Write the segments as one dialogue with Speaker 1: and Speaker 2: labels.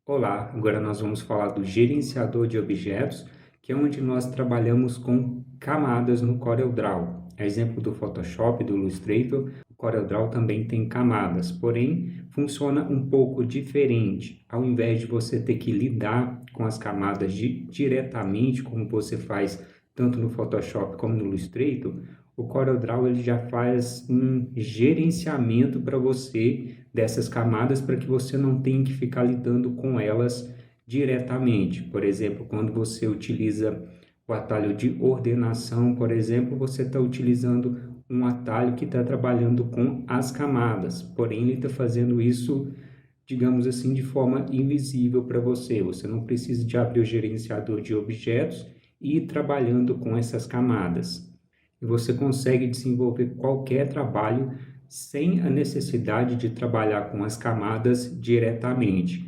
Speaker 1: Olá, agora nós vamos falar do gerenciador de objetos, que é onde nós trabalhamos com camadas no CorelDRAW. A exemplo do Photoshop, do Illustrator, o CorelDRAW também tem camadas, porém funciona um pouco diferente. Ao invés de você ter que lidar com as camadas diretamente, como você faz tanto no Photoshop como no Illustrator, o CorelDRAW ele já faz um gerenciamento para você dessas camadas para que você não tenha que ficar lidando com elas diretamente. Por exemplo, quando você utiliza o atalho de ordenação, por exemplo, você está utilizando um atalho que está trabalhando com as camadas, porém ele está fazendo isso, digamos assim, de forma invisível para você. Você não precisa de abrir o gerenciador de objetos e ir trabalhando com essas camadas. E você consegue desenvolver qualquer trabalho sem a necessidade de trabalhar com as camadas diretamente.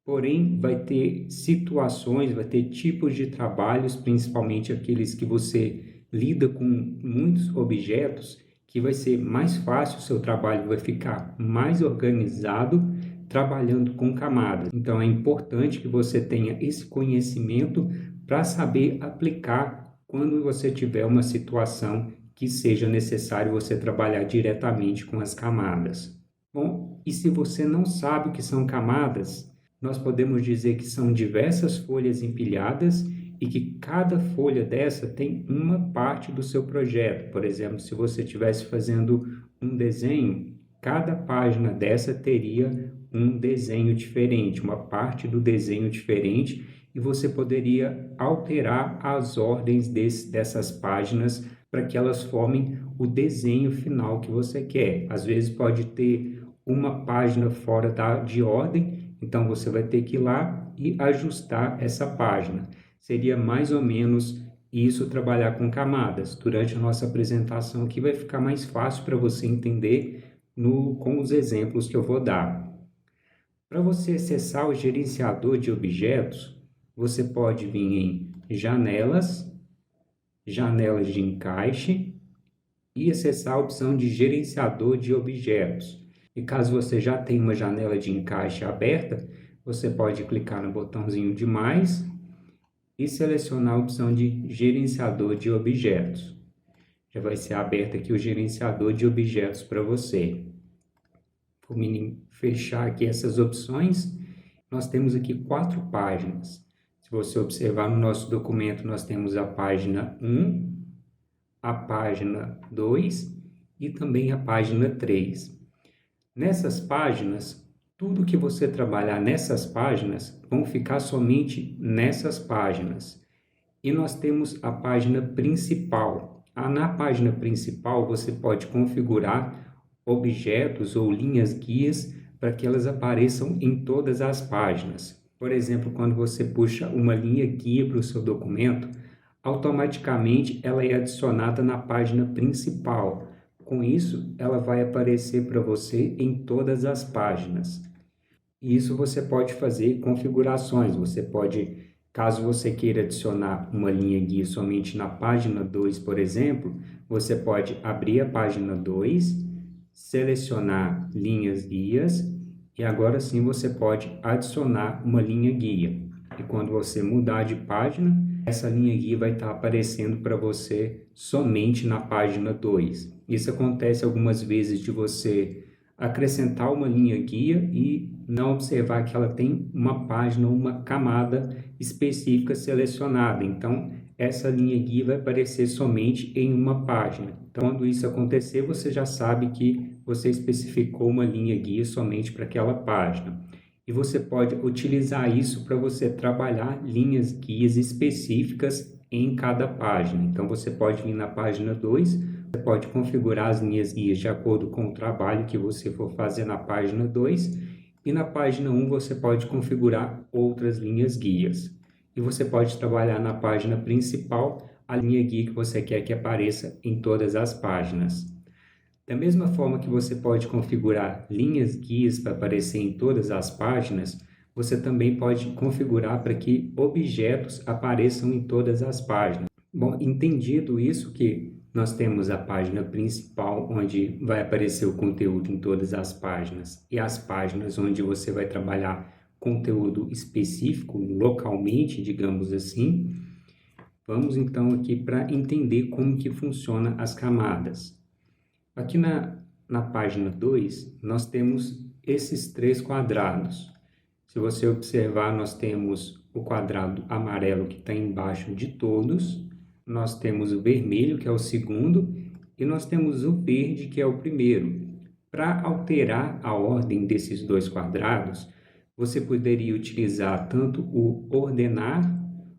Speaker 1: Porém, vai ter situações, vai ter tipos de trabalhos, principalmente aqueles que você lida com muitos objetos, que vai ser mais fácil, o seu trabalho vai ficar mais organizado trabalhando com camadas. Então, é importante que você tenha esse conhecimento para saber aplicar quando você tiver uma situação que seja necessário você trabalhar diretamente com as camadas. Bom, e se você não sabe o que são camadas, nós podemos dizer que são diversas folhas empilhadas e que cada folha dessa tem uma parte do seu projeto. Por exemplo, se você estivesse fazendo um desenho, cada página dessa teria um desenho diferente, uma parte do desenho diferente, e você poderia alterar as ordens dessas páginas para que elas formem o desenho final que você quer. Às vezes pode ter uma página fora de ordem, então você vai ter que ir lá e ajustar essa página. Seria mais ou menos isso, trabalhar com camadas. Durante a nossa apresentação aqui vai ficar mais fácil para você entender com os exemplos que eu vou dar. Para você acessar o gerenciador de objetos, você pode vir em janelas, janelas de encaixe e acessar a opção de gerenciador de objetos. E caso você já tenha uma janela de encaixe aberta, você pode clicar no botãozinho de mais e selecionar a opção de gerenciador de objetos. Já vai ser aberto aqui o gerenciador de objetos para você. Vou fechar aqui essas opções. Nós temos aqui 4 páginas. Se você observar no nosso documento, nós temos a página 1, a página 2 e também a página 3. Nessas páginas, tudo que você trabalhar nessas páginas vão ficar somente nessas páginas. E nós temos a página principal. Na página principal, você pode configurar objetos ou linhas guias para que elas apareçam em todas as páginas. Por exemplo, quando você puxa uma linha guia para o seu documento, automaticamente ela é adicionada na página principal. Com isso, ela vai aparecer para você em todas as páginas. E isso você pode fazer configurações. Você pode, caso você queira adicionar uma linha guia somente na página 2, por exemplo, você pode abrir a página 2, selecionar linhas guias e agora sim você pode adicionar uma linha guia. E quando você mudar de página, essa linha guia vai estar aparecendo para você somente na página 2. Isso acontece algumas vezes de você acrescentar uma linha guia e não observar que ela tem uma página ou uma camada específica selecionada. Então, essa linha guia vai aparecer somente em uma página. Então, quando isso acontecer, você já sabe que você especificou uma linha guia somente para aquela página. E você pode utilizar isso para você trabalhar linhas guias específicas em cada página. Então, você pode vir na página 2, você pode configurar as linhas guias de acordo com o trabalho que você for fazer na página 2. E na página 1, você pode configurar outras linhas guias. E você pode trabalhar na página principal a linha guia que você quer que apareça em todas as páginas. Da mesma forma que você pode configurar linhas guias para aparecer em todas as páginas, você também pode configurar para que objetos apareçam em todas as páginas. Bom, entendido isso, que nós temos a página principal, onde vai aparecer o conteúdo em todas as páginas, e as páginas onde você vai trabalhar conteúdo específico, localmente, digamos assim. Vamos então aqui para entender como que funciona as camadas. Aqui na página 2, nós temos esses 3 quadrados. Se você observar, nós temos o quadrado amarelo que está embaixo de todos, nós temos o vermelho, que é o segundo, e nós temos o verde, que é o primeiro. Para alterar a ordem desses 2 quadrados, você poderia utilizar tanto o ordenar,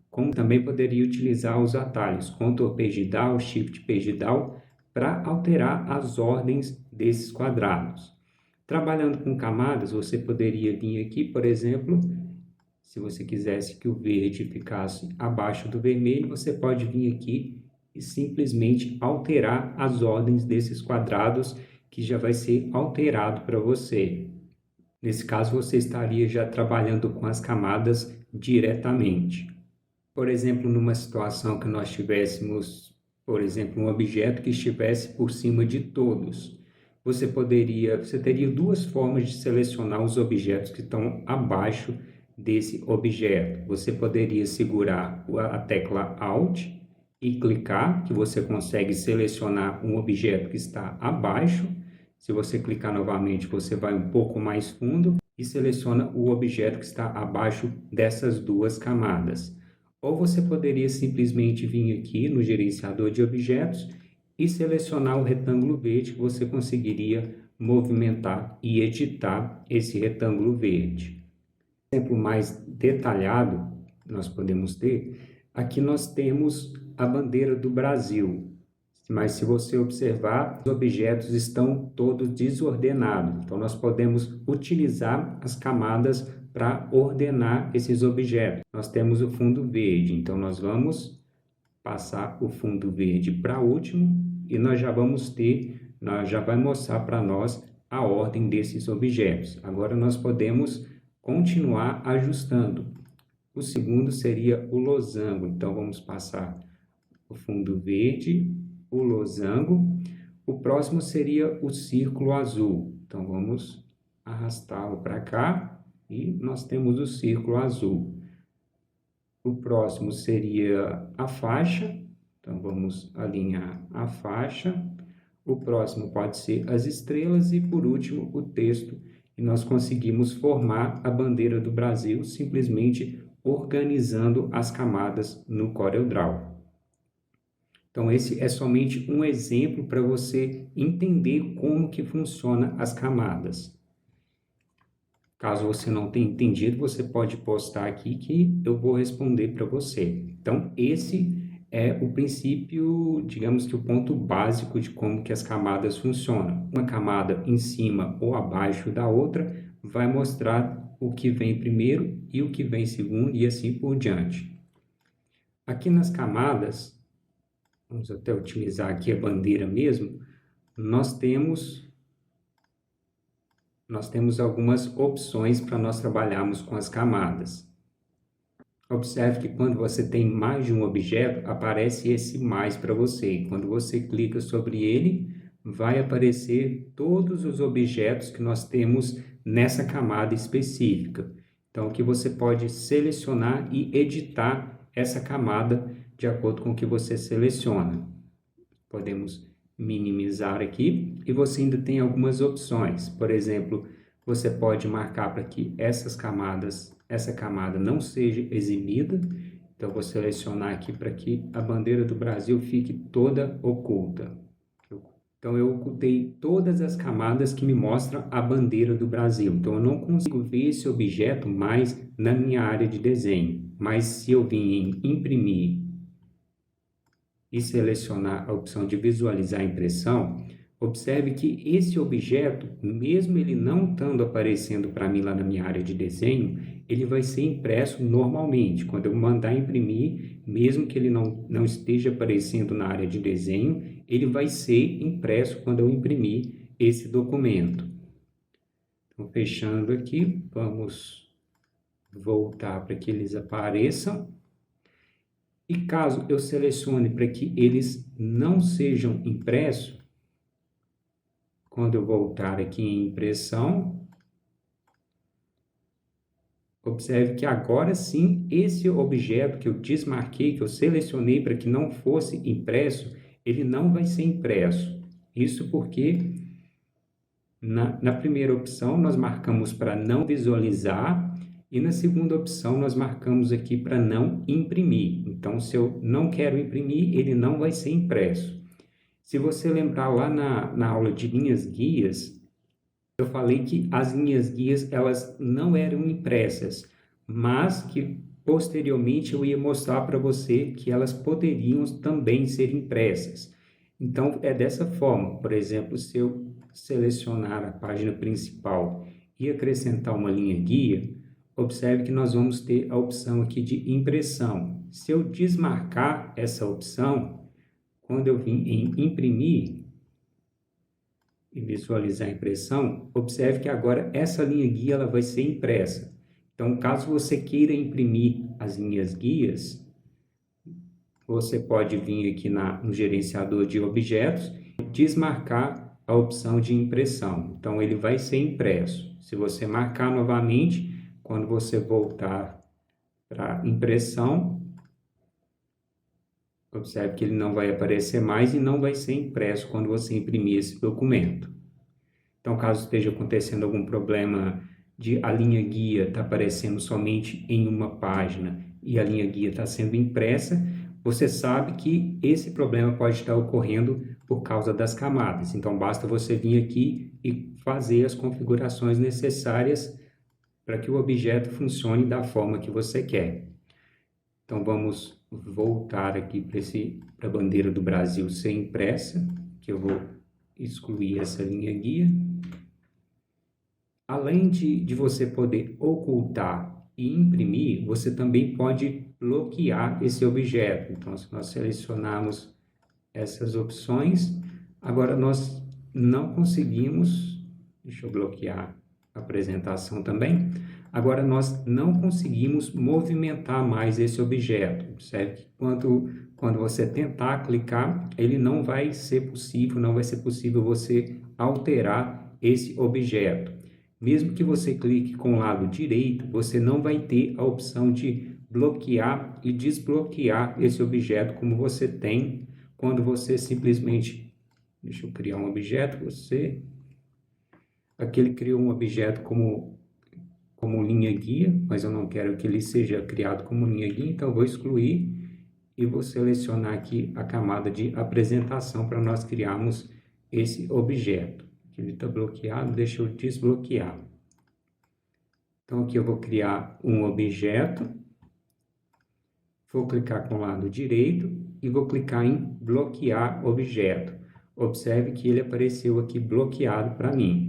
Speaker 1: como também poderia utilizar os atalhos Ctrl pegidal, Shift pegidal, para alterar as ordens desses quadrados. Trabalhando com camadas, você poderia vir aqui, por exemplo, se você quisesse que o verde ficasse abaixo do vermelho, você pode vir aqui e simplesmente alterar as ordens desses quadrados, que já vai ser alterado para você. Nesse caso, você estaria já trabalhando com as camadas diretamente. Por exemplo, numa situação que nós tivéssemos, por exemplo, um objeto que estivesse por cima de todos, você teria 2 formas de selecionar os objetos que estão abaixo desse objeto. Você poderia segurar a tecla Alt e clicar, que você consegue selecionar um objeto que está abaixo. Se você clicar novamente, você vai um pouco mais fundo e seleciona o objeto que está abaixo dessas 2 camadas. Ou você poderia simplesmente vir aqui no gerenciador de objetos e selecionar o retângulo verde, que você conseguiria movimentar e editar esse retângulo verde. Um exemplo mais detalhado nós podemos ter, aqui nós temos a bandeira do Brasil, mas se você observar, os objetos estão todos desordenados, então nós podemos utilizar as camadas para ordenar esses objetos. Nós temos o fundo verde, então nós vamos passar o fundo verde para último e nós já vai mostrar para nós a ordem desses objetos. Agora nós podemos continuar ajustando. O segundo seria o losango, então vamos passar o fundo verde, o losango. O próximo seria o círculo azul, então vamos arrastá-lo para cá. E nós temos o círculo azul. O próximo seria a faixa, então vamos alinhar a faixa. O próximo pode ser as estrelas e, por último, o texto. E nós conseguimos formar a bandeira do Brasil simplesmente organizando as camadas no CorelDRAW. Então, esse é somente um exemplo para você entender como que funciona as camadas. Caso você não tenha entendido, você pode postar aqui que eu vou responder para você. Então, esse é o princípio, digamos que o ponto básico de como que as camadas funcionam. Uma camada em cima ou abaixo da outra vai mostrar o que vem primeiro e o que vem segundo e assim por diante. Aqui nas camadas, vamos até utilizar aqui a bandeira mesmo, nós temos algumas opções para nós trabalharmos com as camadas. Observe que quando você tem mais de um objeto, aparece esse mais para você. E quando você clica sobre ele, vai aparecer todos os objetos que nós temos nessa camada específica. Então, aqui você pode selecionar e editar essa camada de acordo com o que você seleciona. Podemos minimizar aqui e você ainda tem algumas opções. Por exemplo, você pode marcar para que essa camada não seja exibida. Então, vou selecionar aqui para que a bandeira do Brasil fique toda oculta. Então, eu ocultei todas as camadas que me mostram a bandeira do Brasil. Então, eu não consigo ver esse objeto mais na minha área de desenho. Mas se eu vim em imprimir e selecionar a opção de visualizar a impressão, observe que esse objeto, mesmo ele não estando aparecendo para mim lá na minha área de desenho, ele vai ser impresso normalmente. Quando eu mandar imprimir, mesmo que ele não esteja aparecendo na área de desenho, ele vai ser impresso quando eu imprimir esse documento. Então, fechando aqui, vamos voltar para que eles apareçam. E caso eu selecione para que eles não sejam impressos, quando eu voltar aqui em impressão, observe que agora sim, esse objeto que eu desmarquei, que eu selecionei para que não fosse impresso, ele não vai ser impresso. Isso porque na primeira opção nós marcamos para não visualizar e na segunda opção nós marcamos aqui para não imprimir. Então, se eu não quero imprimir, ele não vai ser impresso. Se você lembrar lá na aula de linhas guias, eu falei que as linhas guias elas não eram impressas, mas que posteriormente eu ia mostrar para você que elas poderiam também ser impressas. Então, é dessa forma. Por exemplo, se eu selecionar a página principal e acrescentar uma linha guia, observe que nós vamos ter a opção aqui de impressão. Se eu desmarcar essa opção, quando eu vim em imprimir e visualizar a impressão, observe que agora essa linha guia ela vai ser impressa. Então, caso você queira imprimir as linhas guias, você pode vir aqui no gerenciador de objetos, desmarcar a opção de impressão. Então, ele vai ser impresso. Se você marcar novamente, quando você voltar para impressão, observe que ele não vai aparecer mais e não vai ser impresso quando você imprimir esse documento. Então, caso esteja acontecendo algum problema de a linha guia está aparecendo somente em uma página e a linha guia está sendo impressa, você sabe que esse problema pode estar ocorrendo por causa das camadas. Então, basta você vir aqui e fazer as configurações necessárias para que o objeto funcione da forma que você quer. Então, vamos voltar aqui para a bandeira do Brasil ser impressa, que eu vou excluir essa linha guia. Além de você poder ocultar e imprimir, você também pode bloquear esse objeto. Então, se nós selecionarmos essas opções, agora nós não conseguimos, deixa eu bloquear a apresentação também, agora nós não conseguimos movimentar mais esse objeto. Observe que quando você tentar clicar, ele não vai ser possível você alterar esse objeto. Mesmo que você clique com o lado direito, você não vai ter a opção de bloquear e desbloquear esse objeto como você tem quando você simplesmente... Deixa eu criar um objeto, aqui ele criou um objeto como linha guia, mas eu não quero que ele seja criado como linha guia, então eu vou excluir e vou selecionar aqui a camada de apresentação para nós criarmos esse objeto. Ele está bloqueado, deixa eu desbloquear. Então, aqui eu vou criar um objeto, vou clicar com o lado direito e vou clicar em bloquear objeto. Observe que ele apareceu aqui bloqueado para mim.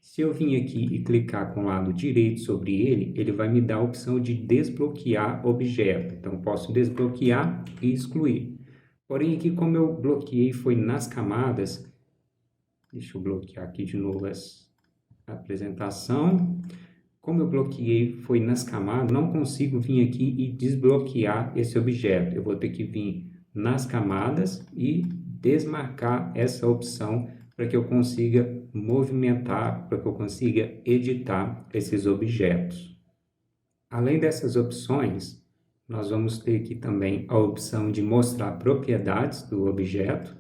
Speaker 1: Se eu vim aqui e clicar com o lado direito sobre ele, ele vai me dar a opção de desbloquear objeto. Então, posso desbloquear e excluir. Porém, aqui como eu bloqueei foi nas camadas, deixa eu bloquear aqui de novo a apresentação. Como eu bloqueei foi nas camadas, não consigo vir aqui e desbloquear esse objeto. Eu vou ter que vir nas camadas e desmarcar essa opção para que eu consiga movimentar, para que eu consiga editar esses objetos. Além dessas opções, nós vamos ter aqui também a opção de mostrar propriedades do objeto.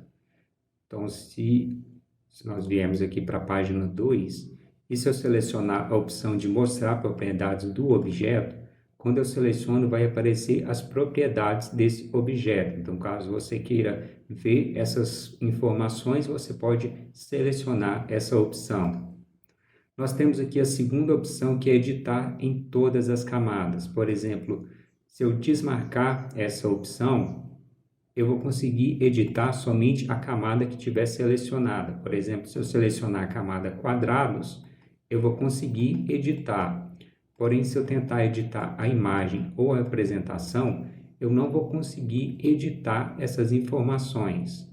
Speaker 1: Então, se nós viemos aqui para a página 2, e se eu selecionar a opção de mostrar propriedades do objeto, quando eu seleciono vai aparecer as propriedades desse objeto. Então, caso você queira ver essas informações, você pode selecionar essa opção. Nós temos aqui a segunda opção, que é editar em todas as camadas. Por exemplo, se eu desmarcar essa opção, eu vou conseguir editar somente a camada que tiver selecionada. Por exemplo, se eu selecionar a camada quadrados, eu vou conseguir editar. Porém, se eu tentar editar a imagem ou a apresentação, eu não vou conseguir editar essas informações.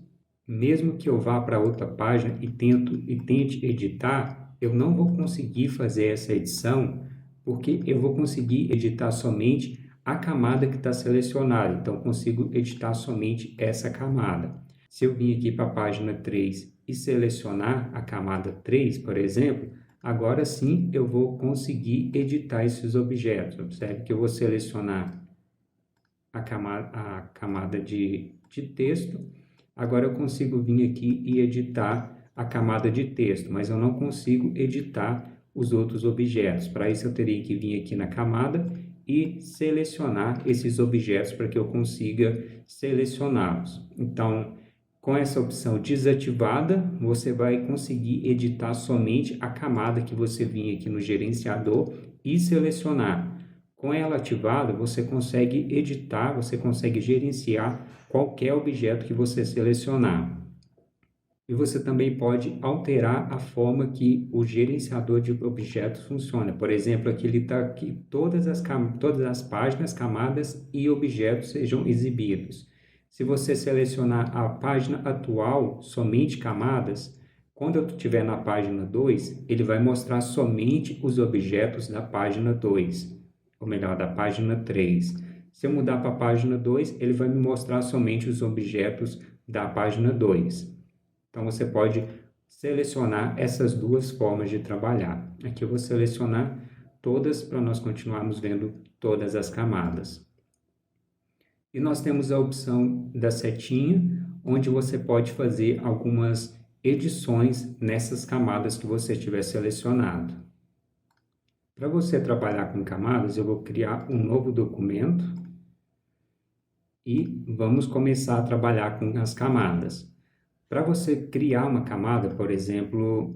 Speaker 1: Mesmo que eu vá para outra página e tente editar, eu não vou conseguir fazer essa edição, porque eu vou conseguir editar somente a camada que está selecionada, então consigo editar somente essa camada. Se eu vir aqui para a página 3 e selecionar a camada 3, por exemplo, Agora sim, eu vou conseguir editar esses objetos. Observe que eu vou selecionar a camada de texto. Agora eu consigo vir aqui e editar a camada de texto, mas eu não consigo editar os outros objetos. Para isso eu teria que vir aqui na camada e selecionar esses objetos para que eu consiga selecioná-los. Então, com essa opção desativada, você vai conseguir editar somente a camada que você vinha aqui no gerenciador e selecionar. Com ela ativada, você consegue editar, você consegue gerenciar qualquer objeto que você selecionar. E você também pode alterar a forma que o gerenciador de objetos funciona. Por exemplo, aqui ele está que todas as páginas, camadas e objetos sejam exibidos. Se você selecionar a página atual, somente camadas, quando eu estiver na página 2, ele vai mostrar somente os objetos da página 2, ou melhor, da página 3. Se eu mudar para a página 2, ele vai me mostrar somente os objetos da página 2. Então, você pode selecionar essas duas formas de trabalhar. Aqui eu vou selecionar todas para nós continuarmos vendo todas as camadas. E nós temos a opção da setinha, onde você pode fazer algumas edições nessas camadas que você tiver selecionado. Para você trabalhar com camadas, eu vou criar um novo documento e vamos começar a trabalhar com as camadas. Para você criar uma camada, por exemplo,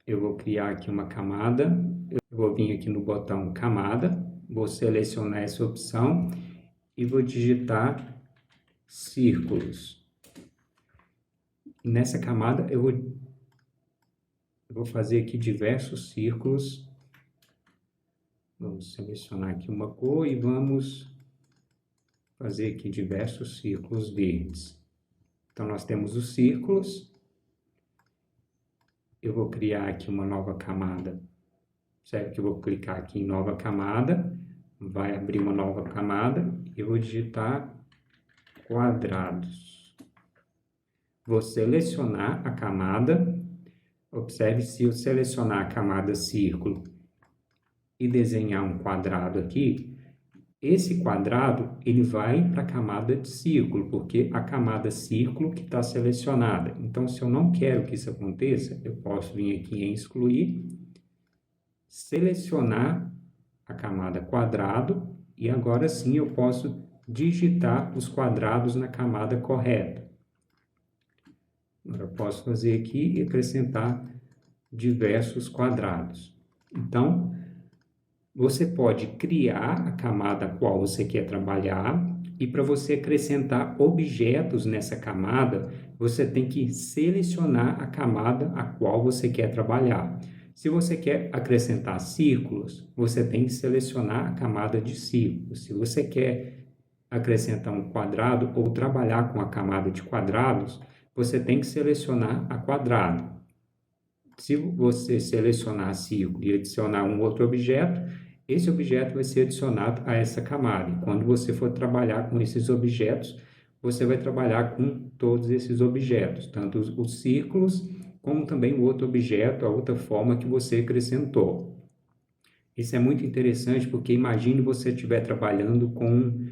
Speaker 1: eu vou criar aqui uma camada, eu vou vir aqui no botão camada, vou selecionar essa opção e vou digitar círculos. Nessa camada eu vou fazer aqui diversos círculos. Vamos selecionar aqui uma cor e vamos fazer aqui diversos círculos verdes. Então, nós temos os círculos. Eu vou criar aqui uma nova camada. Certo? Que eu vou clicar aqui em nova camada. Vai abrir uma nova camada. Eu vou digitar quadrados. Vou selecionar a camada. Observe, se eu selecionar a camada círculo e desenhar um quadrado aqui, esse quadrado ele vai para a camada de círculo, porque a camada círculo que está selecionada. Então, se eu não quero que isso aconteça, eu posso vir aqui em excluir, selecionar a camada quadrado e agora sim eu posso digitar os quadrados na camada correta. Agora eu posso fazer aqui e acrescentar diversos quadrados. Então, você pode criar a camada a qual você quer trabalhar e para você acrescentar objetos nessa camada, você tem que selecionar a camada a qual você quer trabalhar. Se você quer acrescentar círculos, você tem que selecionar a camada de círculos. Se você quer acrescentar um quadrado ou trabalhar com a camada de quadrados, você tem que selecionar a quadrado. Se você selecionar círculo e adicionar um outro objeto, esse objeto vai ser adicionado a essa camada. E quando você for trabalhar com esses objetos, você vai trabalhar com todos esses objetos, tanto os círculos, como também o outro objeto, a outra forma que você acrescentou. Isso é muito interessante porque imagine você estiver trabalhando com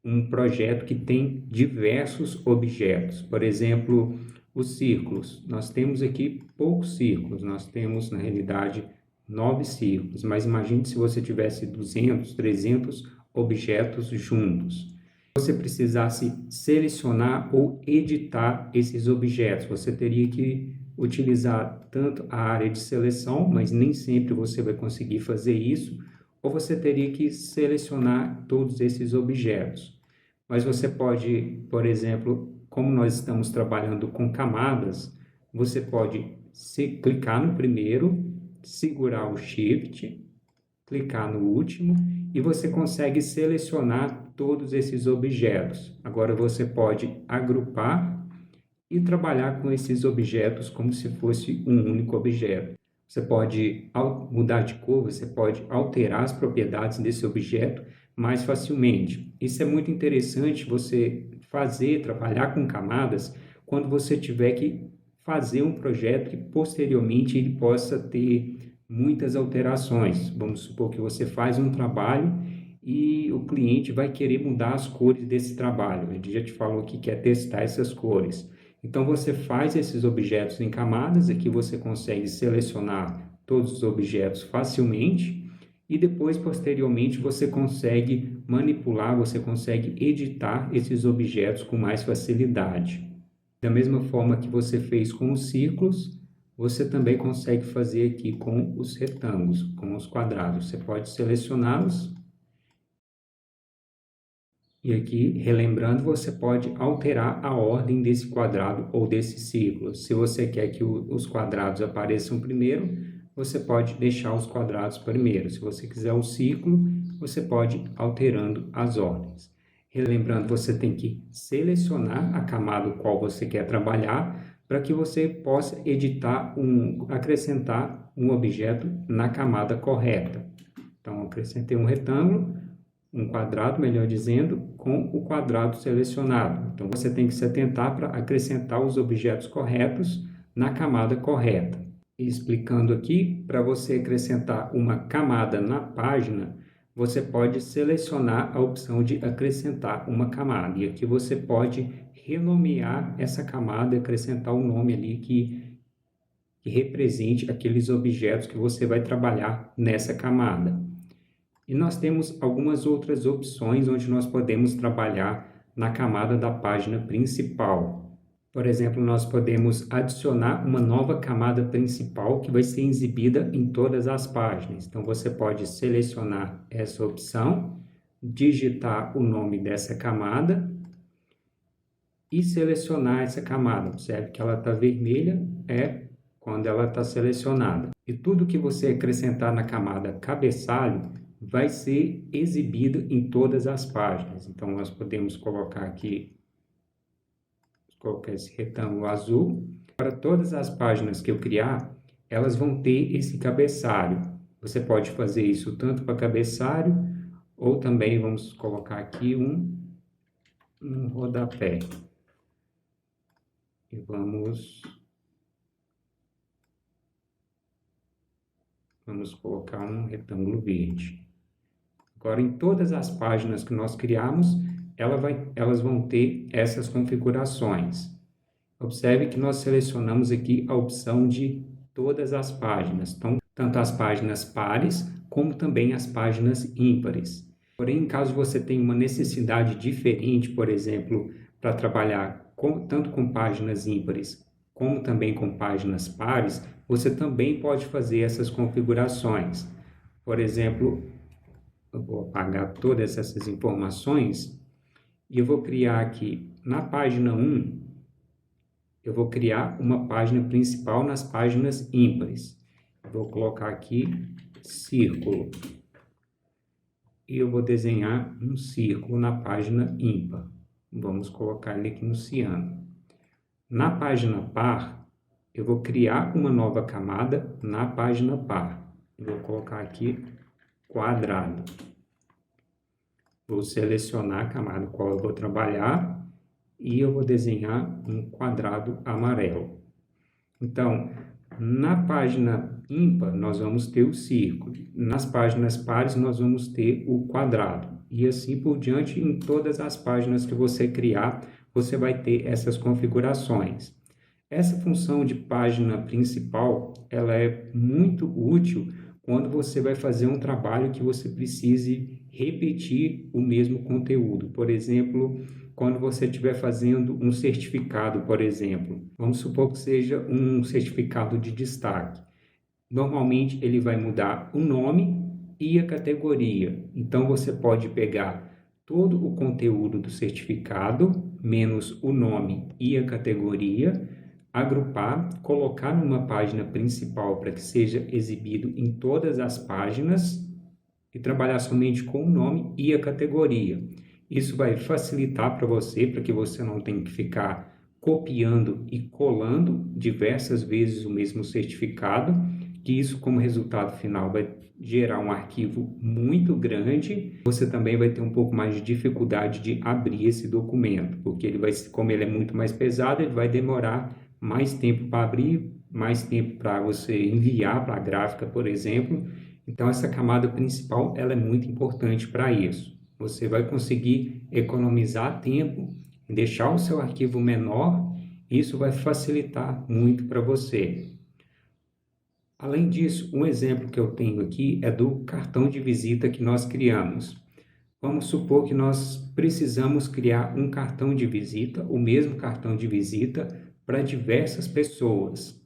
Speaker 1: um projeto que tem diversos objetos. Por exemplo, os círculos. Nós temos aqui poucos círculos, nós temos, na realidade, 9 círculos, mas imagine se você tivesse 200, 300 objetos juntos. Se você precisasse selecionar ou editar esses objetos, você teria que utilizar tanto a área de seleção, mas nem sempre você vai conseguir fazer isso, ou você teria que selecionar todos esses objetos. Mas você pode, por exemplo, como nós estamos trabalhando com camadas, você pode clicar no primeiro, segurar o Shift, clicar no último e você consegue selecionar todos esses objetos. Agora você pode agrupar e trabalhar com esses objetos como se fosse um único objeto. Você pode mudar de cor, você pode alterar as propriedades desse objeto mais facilmente. Isso é muito interessante você trabalhar com camadas quando você tiver que fazer um projeto que posteriormente ele possa ter muitas alterações. Vamos supor que você faz um trabalho e o cliente vai querer mudar as cores desse trabalho. Ele já te falou que quer testar essas cores. Então, você faz esses objetos em camadas, aqui você consegue selecionar todos os objetos facilmente e depois, posteriormente, você consegue manipular, você consegue editar esses objetos com mais facilidade. Da mesma forma que você fez com os círculos, você também consegue fazer aqui com os retângulos, com os quadrados. Você pode selecioná-los e aqui, relembrando, você pode alterar a ordem desse quadrado ou desse círculo. Se você quer que os quadrados apareçam primeiro, você pode deixar os quadrados primeiro. Se você quiser o círculo, você pode ir alterando as ordens. Relembrando, você tem que selecionar a camada qual você quer trabalhar para que você possa acrescentar um objeto na camada correta. Então, acrescentei um retângulo, um quadrado, melhor dizendo, com o quadrado selecionado. Então, você tem que se atentar para acrescentar os objetos corretos na camada correta. E explicando aqui, para você acrescentar uma camada na página, você pode selecionar a opção de acrescentar uma camada. E aqui você pode renomear essa camada e acrescentar um nome ali que represente aqueles objetos que você vai trabalhar nessa camada. E nós temos algumas outras opções onde nós podemos trabalhar na camada da página principal. Por exemplo, nós podemos adicionar uma nova camada principal que vai ser exibida em todas as páginas. Então, você pode selecionar essa opção, digitar o nome dessa camada e selecionar essa camada. Observe que ela está vermelha, é quando ela está selecionada. E tudo que você acrescentar na camada cabeçalho vai ser exibido em todas as páginas. Então, nós podemos colocar aqui, colocar esse retângulo azul. Para todas as páginas que eu criar, elas vão ter esse cabeçalho. Você pode fazer isso tanto para cabeçalho, ou também vamos colocar aqui um rodapé. E vamos colocar um retângulo verde. Agora, em todas as páginas que nós criamos, elas vão ter essas configurações. Observe que nós selecionamos aqui a opção de todas as páginas, então, tanto as páginas pares, como também as páginas ímpares. Porém, caso você tenha uma necessidade diferente, por exemplo, para trabalhar tanto com páginas ímpares, como também com páginas pares, você também pode fazer essas configurações. Por exemplo, eu vou apagar todas essas informações e eu vou criar aqui na página 1, eu vou criar uma página principal nas páginas ímpares. Eu vou colocar aqui círculo e eu vou desenhar um círculo na página ímpar. Vamos colocar ele aqui no ciano. Na página par, eu vou criar uma nova camada na página par. Eu vou colocar aqui quadrado. Vou selecionar a camada qual eu vou trabalhar e eu vou desenhar um quadrado amarelo. Então, na página ímpar, nós vamos ter o círculo. Nas páginas pares, nós vamos ter o quadrado. E assim por diante, em todas as páginas que você criar, você vai ter essas configurações. Essa função de página principal, ela é muito útil quando você vai fazer um trabalho que você precise repetir o mesmo conteúdo. Por exemplo, quando você estiver fazendo um certificado, por exemplo. Vamos supor que seja um certificado de destaque. Normalmente, ele vai mudar o nome e a categoria. Então, você pode pegar todo o conteúdo do certificado, menos o nome e a categoria, agrupar, colocar numa página principal para que seja exibido em todas as páginas e trabalhar somente com o nome e a categoria. Isso vai facilitar para você, para que você não tenha que ficar copiando e colando diversas vezes o mesmo certificado, que isso, como resultado final, vai gerar um arquivo muito grande. Você também vai ter um pouco mais de dificuldade de abrir esse documento, porque como ele é muito mais pesado, ele vai demorar mais tempo para abrir, mais tempo para você enviar para a gráfica, por exemplo. Então, essa camada principal, ela é muito importante para isso. Você vai conseguir economizar tempo, deixar o seu arquivo menor, e isso vai facilitar muito para você. Além disso, um exemplo que eu tenho aqui é do cartão de visita que nós criamos. Vamos supor que nós precisamos criar um cartão de visita, o mesmo cartão de visita, para diversas pessoas.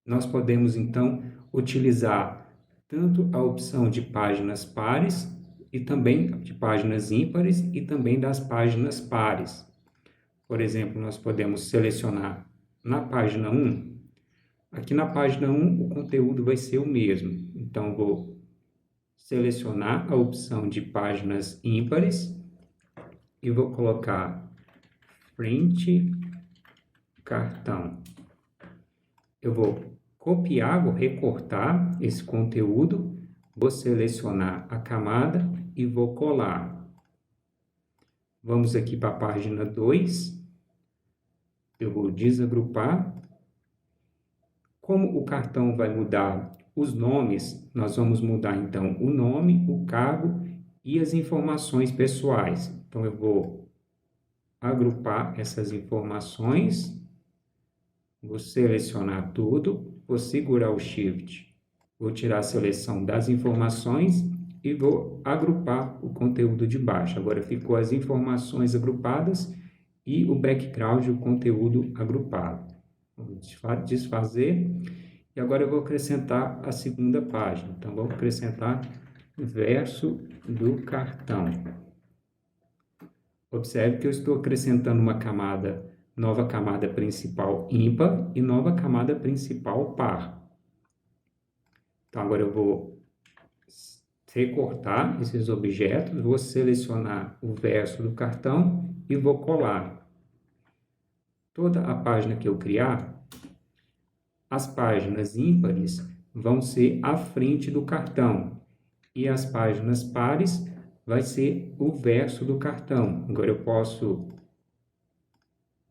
Speaker 1: Nós podemos, então, utilizar tanto a opção de páginas pares e também de páginas ímpares e também das páginas pares. Por exemplo, nós podemos selecionar na página 1. Aqui na página 1, o conteúdo vai ser o mesmo. Então, vou selecionar a opção de páginas ímpares e vou colocar print cartão. Eu vou copiar, vou recortar esse conteúdo, vou selecionar a camada e vou colar. Vamos aqui para a página 2, eu vou desagrupar. Como o cartão vai mudar os nomes, nós vamos mudar então o nome, o cargo e as informações pessoais. Então eu vou agrupar essas informações, vou selecionar tudo, vou segurar o Shift, vou tirar a seleção das informações e vou agrupar o conteúdo de baixo. Agora ficou as informações agrupadas e o background, o conteúdo agrupado. Vamos desfazer. E agora eu vou acrescentar a segunda página. Então, vou acrescentar verso do cartão. Observe que eu estou acrescentando uma camada, nova camada principal ímpar e nova camada principal par. Então, agora eu vou recortar esses objetos, vou selecionar o verso do cartão e vou colar. Toda a página que eu criar, as páginas ímpares vão ser à frente do cartão e as páginas pares vai ser o verso do cartão. Agora eu posso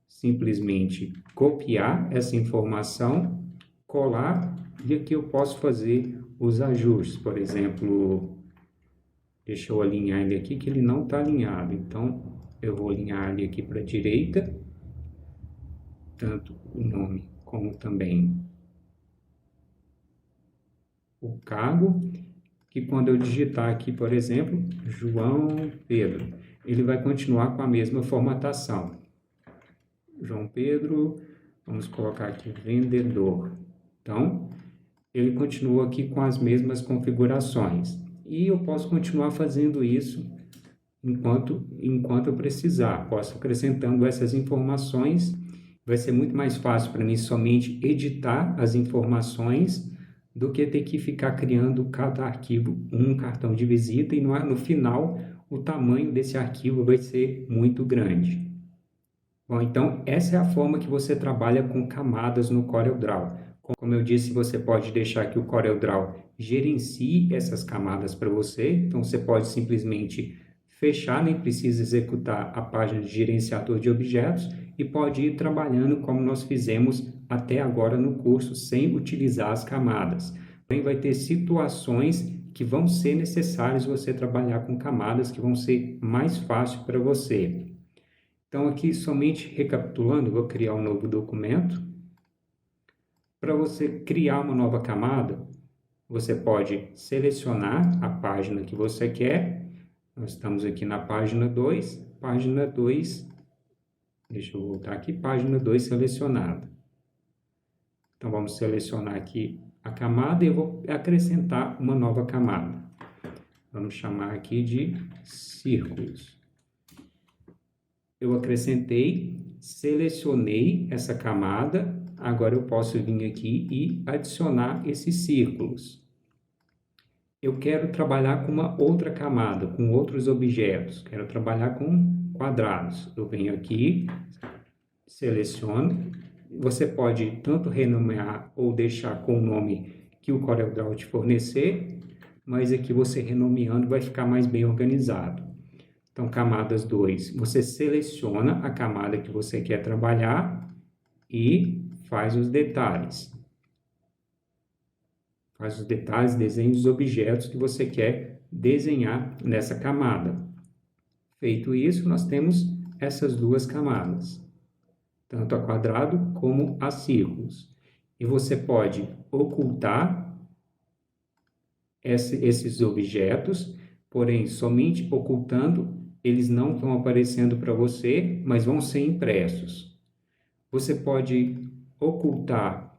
Speaker 1: simplesmente copiar essa informação, colar e aqui eu posso fazer os ajustes. Por exemplo, deixa eu alinhar ele aqui que ele não está alinhado. Então eu vou alinhar ele aqui para a direita, tanto o nome como também o cargo, que quando eu digitar aqui, por exemplo, João Pedro, ele vai continuar com a mesma formatação. João Pedro, vamos colocar aqui vendedor. Então, ele continua aqui com as mesmas configurações. E eu posso continuar fazendo isso enquanto eu precisar. Posso acrescentando essas informações. Vai ser muito mais fácil para mim somente editar as informações do que ter que ficar criando cada arquivo um cartão de visita e no final o tamanho desse arquivo vai ser muito grande. Bom, então essa é a forma que você trabalha com camadas no CorelDRAW. Como eu disse, você pode deixar que o CorelDRAW gerencie essas camadas para você. Então você pode simplesmente fechar, nem precisa executar a página de gerenciador de objetos e pode ir trabalhando como nós fizemos até agora no curso, sem utilizar as camadas. Também vai ter situações que vão ser necessárias você trabalhar com camadas, que vão ser mais fácil para você. Então, aqui, somente recapitulando, vou criar um novo documento. Para você criar uma nova camada, você pode selecionar a página que você quer. Nós estamos aqui na página 2. Página 2, deixa eu voltar aqui, página 2 selecionada. Então, vamos selecionar aqui a camada e eu vou acrescentar uma nova camada. Vamos chamar aqui de círculos. Eu acrescentei, selecionei essa camada, agora eu posso vir aqui e adicionar esses círculos. Eu quero trabalhar com uma outra camada, com outros objetos, quero trabalhar com quadrados. Eu venho aqui, seleciono. Você pode tanto renomear ou deixar com o nome que o CorelDRAW te fornecer, mas aqui você renomeando vai ficar mais bem organizado. Então, camadas 2, você seleciona a camada que você quer trabalhar e faz os detalhes. faz os detalhes, desenha os objetos que você quer desenhar nessa camada. Feito isso, nós temos essas duas camadas, tanto a quadrado como a círculos. E você pode ocultar esses objetos, porém, somente ocultando, eles não estão aparecendo para você, mas vão ser impressos. Você pode ocultar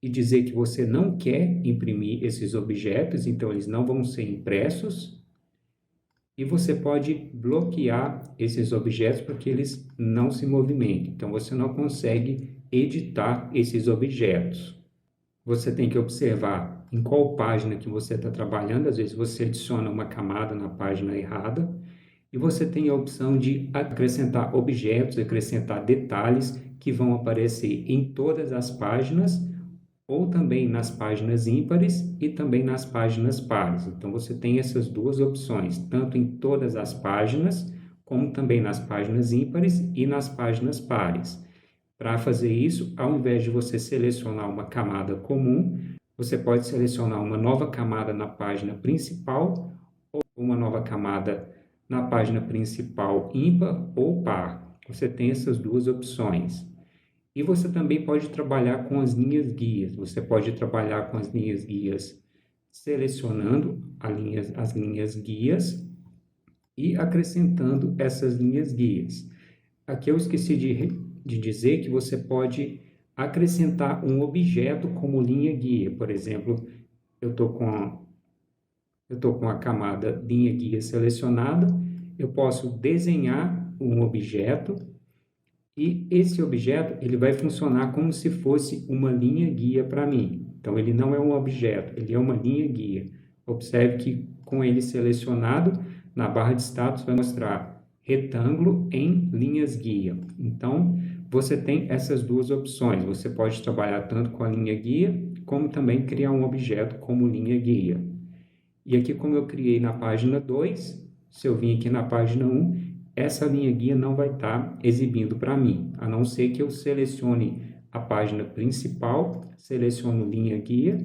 Speaker 1: e dizer que você não quer imprimir esses objetos, então eles não vão ser impressos. E você pode bloquear esses objetos para que eles não se movimentem. Então, você não consegue editar esses objetos. Você tem que observar em qual página que você está trabalhando. Às vezes você adiciona uma camada na página errada. E você tem a opção de acrescentar objetos, acrescentar detalhes que vão aparecer em todas as páginas, ou também nas páginas ímpares e também nas páginas pares. Então, você tem essas duas opções, tanto em todas as páginas, como também nas páginas ímpares e nas páginas pares. Para fazer isso, ao invés de você selecionar uma camada comum, você pode selecionar uma nova camada na página principal ou uma nova camada na página principal ímpar ou par. Você tem essas duas opções. E você também pode trabalhar com as linhas guias. Você pode trabalhar com as linhas guias selecionando as linhas guias e acrescentando essas linhas guias. Aqui eu esqueci de dizer que você pode acrescentar um objeto como linha guia. Por exemplo, eu estou com a camada linha guia selecionada, eu posso desenhar um objeto e esse objeto ele vai funcionar como se fosse uma linha guia para mim. Então, ele não é um objeto, ele é uma linha guia. Observe que com ele selecionado, na barra de status vai mostrar retângulo em linhas guia. Então, você tem essas duas opções. Você pode trabalhar tanto com a linha guia, como também criar um objeto como linha guia. E aqui, como eu criei na página 2, se eu vim aqui na página 1, essa linha guia não vai estar exibindo para mim, a não ser que eu selecione a página principal, seleciono linha guia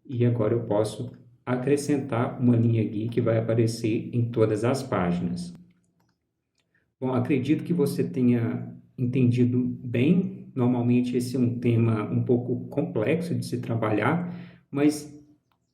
Speaker 1: e agora eu posso acrescentar uma linha guia que vai aparecer em todas as páginas. Bom, acredito que você tenha entendido bem. Normalmente esse é um tema um pouco complexo de se trabalhar, mas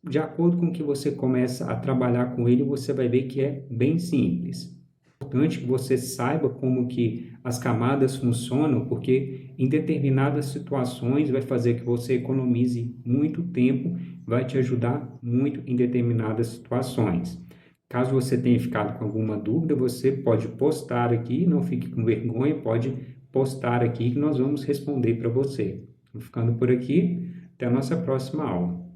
Speaker 1: de acordo com que você começa a trabalhar com ele, você vai ver que é bem simples. É importante que você saiba como que as camadas funcionam, porque em determinadas situações vai fazer que você economize muito tempo, vai te ajudar muito em determinadas situações. Caso você tenha ficado com alguma dúvida, você pode postar aqui, não fique com vergonha, pode postar aqui que nós vamos responder para você. Vou ficando por aqui, até a nossa próxima aula.